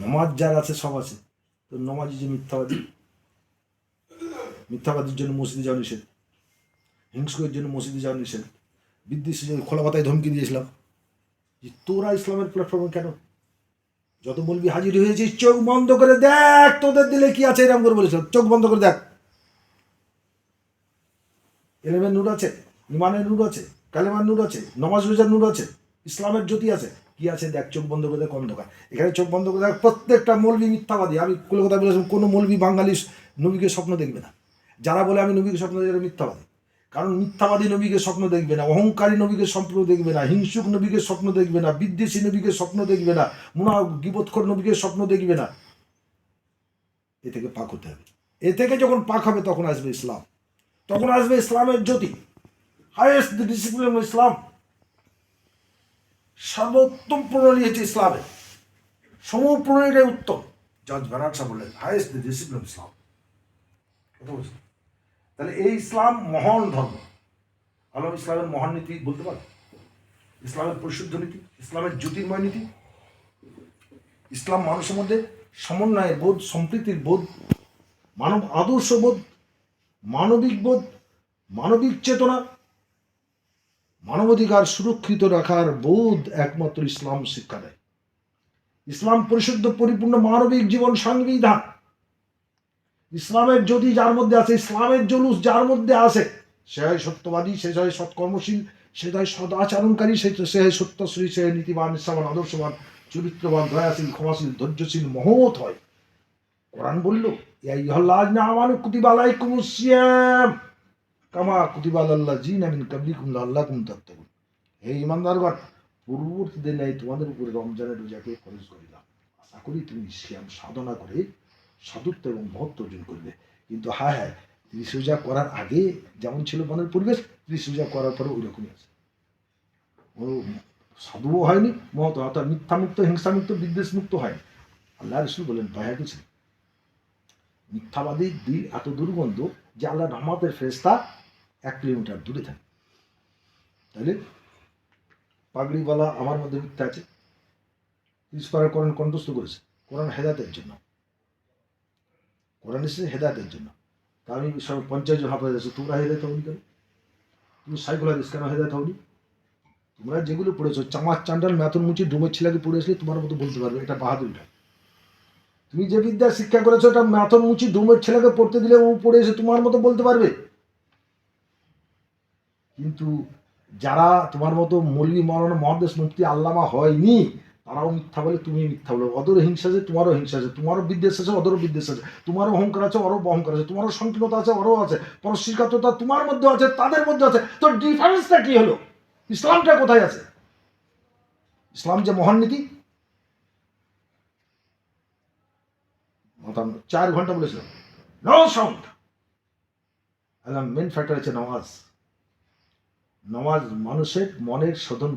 নমাজ যার আছে সব আছে, তো নমাজি যে মিথ্যাবাদী, মিথ্যাবাদীর জন্য মসজিদে যাওয়া নিষেধ, হিংসুকের জন্য মসজিদে যাওয়া নিষেধ, বিদ্বেষী যে খোলা কথায় ধমকি দিয়েছিলাম যে তোরা ইসলামের প্ল্যাটফর্মে কেন, যত বলবি হাজির হয়েছিস চোখ বন্ধ করে দেখ তোদের দিলে কি আছে, এরকম করে বলেছিলাম, চোখ বন্ধ করে দেখ, এলেমের নূর আছে, ইমানের নূর আছে, কালেমার নূর আছে, নমাজ রোজার নূর আছে, ইসলামের জ্যোতি আছে, কি আছে দেখ, চোখ বন্ধ করে দেখ অন্ধকার। এখানে চোখ বন্ধ করে দেখ, প্রত্যেকটা মৌলবি মিথ্যাবাদী। আমি কলকাতা বলেছিলাম কোনো মৌলবি বাঙালি নবীকে স্বপ্ন দেখবে না, যারা বলে আমি নবীকে স্বপ্ন দেখি মিথ্যাবাদী। কারণ মিথ্যাবাদী নবীকে স্বপ্ন দেখবে না, অহংকারী নবীকে স্বপ্ন দেখবে না, হিংসুক নবীকে স্বপ্ন দেখবে না, বিদ্বেষী নবীকে স্বপ্ন দেখবে না, গীবতখোর নবীকে স্বপ্ন দেখবে না। এ থেকে পাক হতে হবে। এ থেকে যখন পাক হবে তখন আসবে ইসলাম, তখন আসবে ইসলামের জ্যোতি, হাইয়েস্ট ডিসিপ্লিন অফ ইসলাম। সর্বোত্তম প্রণালী হচ্ছে ইসলামের, সম প্রণালীটাই উত্তম। জজ বারাক সাহেব বললেন হাইয়েস্ট ডিসিপ্লিন অফ ইসলাম। তাহলে এই ইসলাম মহান ধর্ম। আলম ইসলামের মহান নীতি বলতে পারো, ইসলামের পরিশুদ্ধ নীতি, ইসলামের জ্যোতির্ময় নীতি। ইসলাম মানুষের মধ্যে সমন্বয়ের বোধ, সম্প্রীতির বোধ, মানব আদর্শ বোধ, মানবিক বোধ, মানবিক চেতনা, মানবাধিকার সুরক্ষিত রাখার বোধ একমাত্র ইসলাম শিক্ষা দেয়। ইসলাম পরিশুদ্ধ পরিপূর্ণ মানবিক জীবন সংবিধান। ইসলামের জ্যোতি যার মধ্যে আছে, ইসলামের জলুস যার মধ্যে আছে, সে হয় সত্যবাদী, সে হয় সৎকর্মশীল, সে হয় সদাচরণকারী, সে হয় সত্যশ্রী, সে হয় নীতিবান, নিষ্ঠাবান, আদর্শবান, চরিত্রবান, দয়াশীল, ক্ষমাশীল, ধৈর্যশীল, মহৎ হয়। কোরআন বলল কুতিবা আলাইকুমুস সিয়াম কামা কুতিবা আলাল্লাযিনা মিন ক্বাবলিকুম লাআল্লাকুম তাত্তাকুন। হে ঈমানদারগণ, পূর্ববর্তীতে ন্যায় তোমাদের উপরে রমজানের রোজাকে ফরজ করিলাম, আশা করি তুমি সিয়াম সাধনা করে সাধুত্ব এবং মহত্ব অর্জন করবে। কিন্তু হ্যাঁ হ্যাঁ, 30 রোজা করার আগে যেমন ছিল মনের পরিবেশ, 30 রোজা করার পরে ওই রকমই আছে। ও সাধুও হয়নি, মহৎ অর্থাৎ মিথ্যামুক্ত, হিংসামুক্ত, বিদ্বেষমুক্ত হয়নি। আল্লাহ রসুল বলেন বায়াটি ছিল মিথ্যাবাদী দিল এত দুর্গন্ধ যে আল্লাহ রহমতের ফেরেশতা 1 কিলোমিটার দূরে থাকে। তাহলে পাগড়িওয়ালা আমার মধ্যে মিথ্যা আছে, ইসপারের কোরআন কণ্ঠস্থ করেছে, কোরআন হেদায়তের জন্য, কোরআন এসেছে হেদায়তের জন্য। তা আমি সব 50 জন হাফেজ আছে, তোমরা হেদায়ত হওনি কেন? তুমি সাইকুল হাদিস কেন হেদায়ত হওনি? তোমরা যেগুলো পড়েছো, চামার চান্ডাল ম্যাথন মুচি ডুমের ছেলেকে পড়ে আসলে তোমার মতো বলতে পারবে এটা বাহাদুরিটা। তুমি যে বিদ্যা শিক্ষা করেছো এটা ম্যাথন মুচি ডুমের ছেলেকে পড়তে দিলে ও পড়ে এসে তোমার মতো বলতে পারবে। কিন্তু যারা তোমার মতো মৌলভী মাওলানা মহাদেশ মুফতি আল্লামা হয়নি, তারাও মিথ্যা বলে, তুমি মিথ্যা বলো। ওদেরও হিংসা আছে, তোমারও হিংসা আছে, তোমারও বিদ্বেষ আছে, ওদেরও বিদ্বেষ আছে, তোমারও অহংকার আছে, ওরও অহংকার আছে, তোমারও সংকীর্ণতা আছে, ওরও আছে, পরশ্রীকাতরতা তোমার মধ্যে আছে, তাদের মধ্যে আছে। তো ডিফারেন্সটা কি হলো? ইসলামটা কোথায় আছে? ইসলাম যে মহান নীতি, 4 ঘন্টা বলেছিলাম নো সাউন্ড। মেন ফ্যাক্টর আছে নামাজ। নামাজ মানুষের মনের শোধন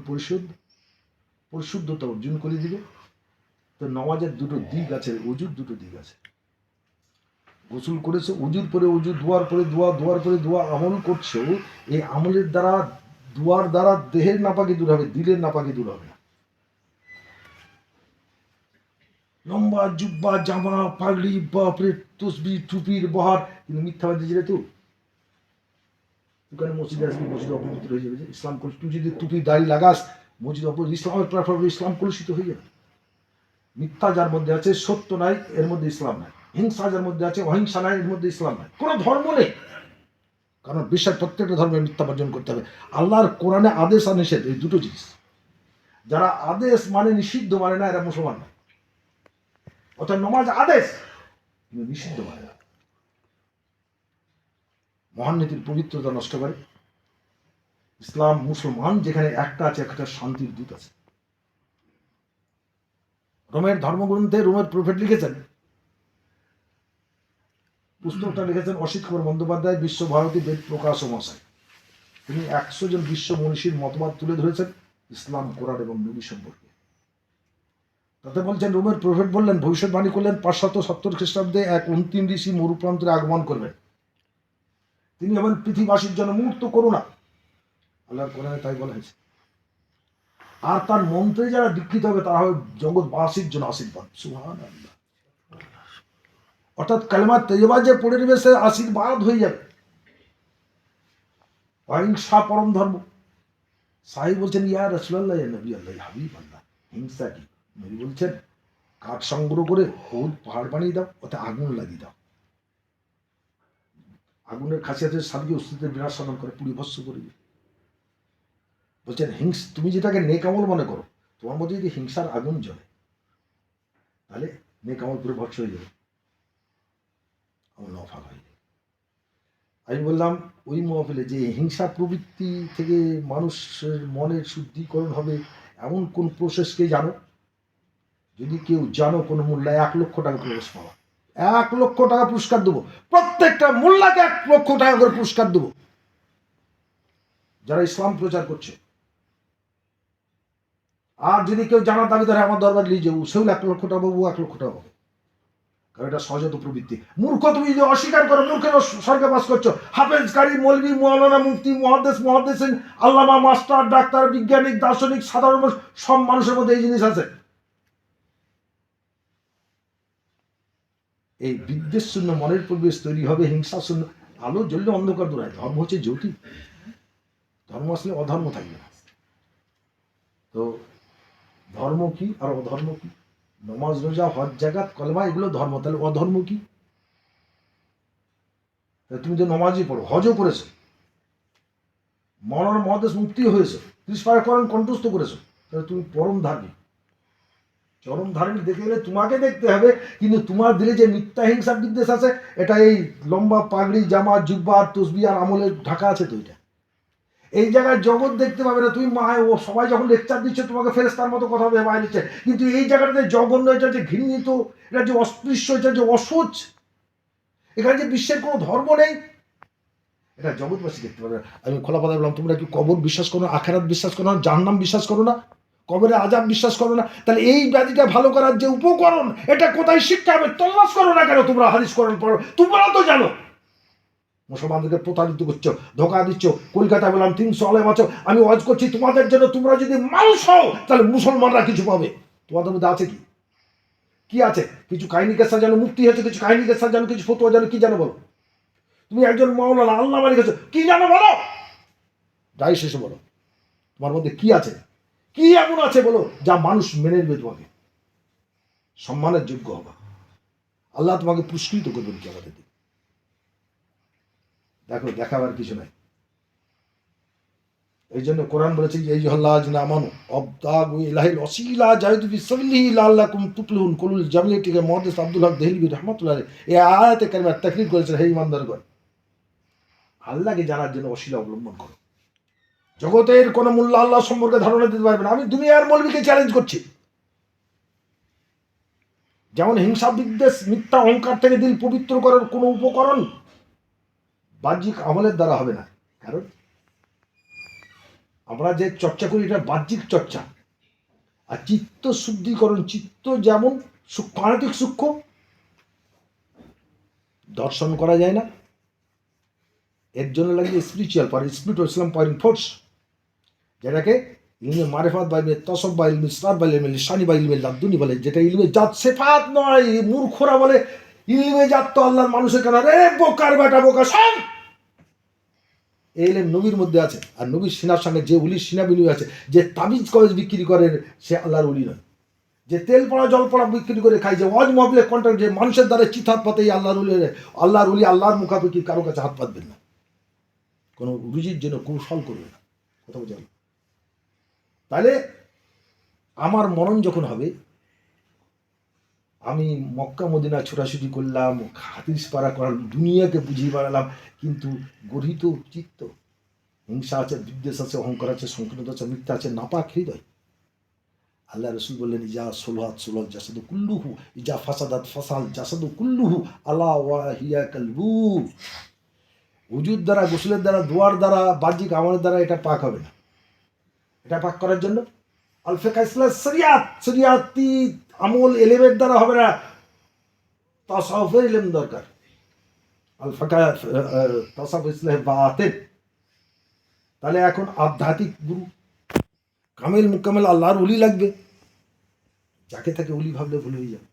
পরিশুদ্ধতা অর্জন করে দিবে। তো নামাজের 2টো দিক আছে, উজুর 2টো দিক আছে। গোসল করেছে, উজুর পরে উজু, দোয়ার পরে দোয়া, দোয়ার পরে দোয়া আমল করছো, এই আমলের দ্বারা, দোয়ার দ্বারা দেহের নাপাকি দূর হবে, দিলের নাপাকি দূর হবে না। লম্বা জুব্বা, জামা, পাগড়ি, বাপরে তসবি, টুপির বহার, কিন্তু মিথ্যাবাদী যেটা তো ওখানে মসজিদে আসবি, মসজিদ অপবিত্র হয়ে যাবে। যে ইসলাম তুই যদি টুপি দাড়ি লাগাস, মসজিদ ইসলামের প্ল্যাটফর্মে ইসলাম কলুষিত হয়ে যাবে। মিথ্যা যার মধ্যে আছে, সত্য নাই, এর মধ্যে ইসলাম নাই। হিংসা যার মধ্যে আছে, অহিংসা নাই, এর মধ্যে ইসলাম নাই। কোনো ধর্ম নেই, কারণ বিশ্বের প্রত্যেকটা ধর্মে মিথ্যা বর্জন করতে হবে। আল্লাহর কোরআনে আদেশ আর নিষেধ, এই 2টো জিনিস। যারা আদেশ মানে নিষিদ্ধ মানে না, এরা মুসলমান না। অর্থাৎ নমাজ আদেশ কিন্তু নিষিদ্ধ মানে না। মহান নীতির পবিত্রতা নষ্ট করে। ইসলাম মুসলমান যেখানে একটা আছে, একটা শান্তির দূত আছে। রোমের ধর্মগ্রন্থে রোমের প্রফেট লিখেছেন, পুস্তকটা লিখেছেন অসিত কুমার বন্দ্যোপাধ্যায়, বিশ্বভারতী বেদ প্রকাশ মহাশয়। তিনি 100 জন বিশ্ব মনীষীর মতবাদ তুলে ধরেছেন ইসলাম, কোরআন এবং নবী সম্পর্কে। তাতে বলছেন, রোমের প্রফেট বললেন, ভবিষ্যৎবাণী করলেন 570 খ্রিস্টাব্দে এক অন্তিম ঋষি মরুপ্রান্তরে আগমন করবেন। তিনি হবেন পৃথিবীবাসীর জন্য মুহূর্ত করুণা। আল্লাহর কোরআনে তাই বলা হয়েছে। আর তার মন্ত্রে যারা দীক্ষিত হবে তারা হবে জগৎবাসীর জন্য আশীর্বাদ। সুবহানাল্লাহ। অর্থাৎ কালেমা তৈয়বা যে পড়ে নেবে সে আশীর্বাদ হয়ে যাবে। অহিংসা পরম ধর্ম। সাহি বলছেন ইয়া রাসূলুল্লাহ, ইয়া নবী আল্লাহ, ইয়া হাবিব আল্লাহ, হিংসা কি? নবী বলছেন কাঠ সংগ্রহ করে বহুত পাহাড় বানিয়ে দাও, ওতে আগুন লাগিয়ে দাও। আগুনের খাসিয়াত সার্বিক অস্তিত্বের বিনাশ সাধন করে, পুড়ি ভস্ম করে দিবে। বলছেন তুমি যেটাকে নেক আমল মনে করো, তোমার মধ্যে যদি হিংসার আগুন জ্বলে তাহলে নেক আমল পুরো ভস্ম হয়ে যাবে, আমল নফা হয়ে যাবে। আমি বললাম ওই মহফিলে যে হিংসা প্রবৃত্তি থেকে মানুষের মনের শুদ্ধিকরণ হবে এমন কোন প্রসেসকে জানো? যদি কেউ জানো, কোনো মোল্লা 1 লক্ষ টাকা প্রবেশ পাওয়া, 1 লক্ষ টাকা পুরস্কার দেবো, প্রত্যেকটা মোল্লাকে 1 লক্ষ টাকা করে পুরস্কার দেবো যারা ইসলাম প্রচার করছে। আর যদি কেউ জানার দাবি ধরে আমার দরবার নিয়ে যাবো, সেও 1 লক্ষ টাকা পাবো, 1 লক্ষ টাকা পাবো। কারণ এটা সহজাত প্রবৃত্তি। মূর্খ তুমি যদি অস্বীকার করো, মূর্খের স্বর্গে বাস করছো। হাফেজ, কারি, মৌলভী, মৌলানা, মুফতি, মুহাদ্দিস, আল্লামা, মাস্টার, ডাক্তার, বিজ্ঞানিক, দার্শনিক, সাধারণ সব মানুষের মধ্যে এই জিনিস আছে। এই বিদ্বেষ শূন্য মনের পরিবেশ তৈরি হবে, হিংসা শূন্য। আলো জ্বললে অন্ধকার দূর হয়। ধর্ম হচ্ছে জ্যোতি, ধর্ম আসলে অধর্ম থাকবে না। তো ধর্ম কি আর অধর্ম কি? নমাজ, রোজা, হজ, জাকাত, কলেমা এগুলো ধর্ম, তাহলে অধর্ম কি? তুমি তো নমাজই পড়ো, হজও করেছো, মৌলানা, মুহাদ্দিস, মুফতি হয়েছো, 30 পারা কোরআন কণ্ঠস্থ করেছো, তাহলে তুমি পরম ধার্মিক। চরম ধার্মিক দেখে গেলে তোমাকে দেখতে হবে, কিন্তু তোমার দিলে যে মিথ্যা হিংসা বিদ্বেষ আছে, এটা এই লম্বা পাগড়ি, জামা, জুব্বা আর তসবি আর আমলের ঢাকা আছে। তো এটা এই জায়গায় জগৎ দেখতে পাবে না। তুমি মায় ও সবাই যখন লেকচার দিচ্ছে তোমাকে ফেরেশতার মতো কথা ভেবে দিচ্ছে, কিন্তু এই জায়গাটাতে জঘন্য, এটা যে ঘৃণিত, এটা যে অস্পৃশ্য, এটা যে অসুচ, এখানে যে বিশ্বের কোনো ধর্ম নেই, এটা জগৎবাসী দেখতে পাবে। আমি খোলা কথা বললাম, তোমরা কি কবর বিশ্বাস করো না, আখেরাত বিশ্বাস করো না, জাহান্নাম বিশ্বাস করো না, কবরে আযাব বিশ্বাস করো না? তাহলে এই ব্যাধিটা ভালো করার যে উপকরণ, এটা কোথায় শিক্ষা হবে? তল্লাশ করো না কেন? তোমরা হাদিস কোরআন পড়ো, তোমরা তো জানো। মুসলমানদেরকে প্রতারিত করছো, ধোকা দিচ্ছ। কলকাতায় বললাম 300 আলেম আছো, আমি ওয়াজ করছি তোমাদের জন্য, তোমরা যদি মানুষ হও তাহলে মুসলমানরা কিছু পাবে। তোমাদের মধ্যে আছে কি? কি আছে? কিছু কাহিনী কেসা জানো? মুক্তি হয়েছে কিছু কাহিনী কেসা জানো? কিছু ফতোয়া জানো? কি জানো বলো? তুমি একজন মাওলানা, আল্লাহ মালিক আছো, কি জানো বলো? যাই শেষে বলো, তোমার মধ্যে কি আছে? কি এমন আছে বলো যা মানুষ মেনে নেবে, তোমাকে সম্মানের যোগ্য হবে, আল্লাহ তোমাকে পুরস্কৃত করবেন কি আমাদের দিন। দেখো, দেখাবার কিছু নাই। এই জন্য কোরআন বলেছে যে এই আল্লাহ না আমানু আবতাগু ইলাহিল ওয়াসিলা জাহিদু ফি সাবিলিহি লাআল্লাকুম তুফলিহুন। কুলুল জামিয়াতিকে মুহাদ্দিস আব্দুল হক দেহলভী রাহমাতুল্লাহ আলাইহি এই আয়াতে কারিমা তাকরীর করেছেন, হে ঈমানদারগণ, আল্লাহকে জানার জন্য ওসিলা অবলম্বন করো। জগতের কোন মোল্লা আল্লাহ সম্পর্কে ধারণা দিতে পারবে না। আমি দুনিয়ার মৌলবীকে চ্যালেঞ্জ করছি। যেমন হিংসা, বিদ্বেষ, মিথ্যা অহংকার থেকে দিল পবিত্র করার কোনো উপকরণ বাহ্যিক আমলের দ্বারা হবে না। কারণ আমরা যে চর্চা করি এটা বাহ্যিক চর্চা, আর চিত্ত শুদ্ধিকরণ, চিত্ত যেমন সূক্ষ্মাণিক সূক্ষ্ম, দর্শন করা যায় না। এর জন্য লাগে স্পিরিচুয়াল পাওয়ার, স্পিরিট ও ইসলাম পাওয়ারিং ফোর্স, যেটাকে ইলমে মারিফাত বা ইলমে তসব বা ইলমে ইসরার বা ইলমে লিসানি বা ইলমে লাদুনি বলে, যেটা ইলমে জাত সেফাত নয়। মূর্খরা বলে ইলমে জাত তো আল্লাহর মানুষের কেন? রে বোকার বেটা, বোকা সব। এই ইলম নবীর মধ্যে আছে, আর নবীর সিনার সঙ্গে যে উলির সিনা বিনিময় আছে, যে তাবিজ কলেজ বিক্রি করেন সে আল্লাহর উলি নয়। যে তেল পড়া জল পড়া বিক্রি করে খাই, যে ওয়াজ মহফিলে কন্ট্রাক্ট, যে মানুষের দ্বারা চিত হাত পাতে, আল্লাহর উলি। আল্লাহর উলি আল্লাহর মুখাপেক্ষি কারো কাছে হাত পাতবেন না, কোনো রুজির জন্য কৌশল করবে না। কথা বোঝা? তাহলে আমার মনন যখন হবে, আমি মক্কা মদিনা ছোটাছুটি করলাম, হাদিস পারা করালাম, দুনিয়াকে বুঝিয়ে বাড়ালাম, কিন্তু গঠিত চিত্ত, হিংসা আছে, বিদ্বেষ আছে, অহংকার আছে, সংকীর্ণতা আছে, মিথ্যা আছে, নাপাক হৃদয়। আল্লাহ রসুল বললেন ইজা সোলহাত সোলহ জাসাদু কুল্লুহু, ইজা ফাসাদাত ফাসাল জাসাদু কুল্লুহু, আলা ওয়াহিয়া কালবু। উজুর দ্বারা, গোসলের দ্বারা, দোয়ার দ্বারা, বাহ্যিক আমলের দ্বারা এটা পাক হবে না। এটা পাক করার জন্য আল ফিকহ ইসলাম শরিয়াত, শরিয়াতি আমল এলেমের দ্বারা হবে না, তাসাউফের ইলম দরকার। আল ফিকহ তাসাউফ ইসলাম বাতিন। তাহলে এখন আধ্যাত্মিক গুরু, কামেল মুকামেল আল্লাহর অলি লাগবে, যাকে তাকে অলি ভাবলে ভুল হয়ে যাবে।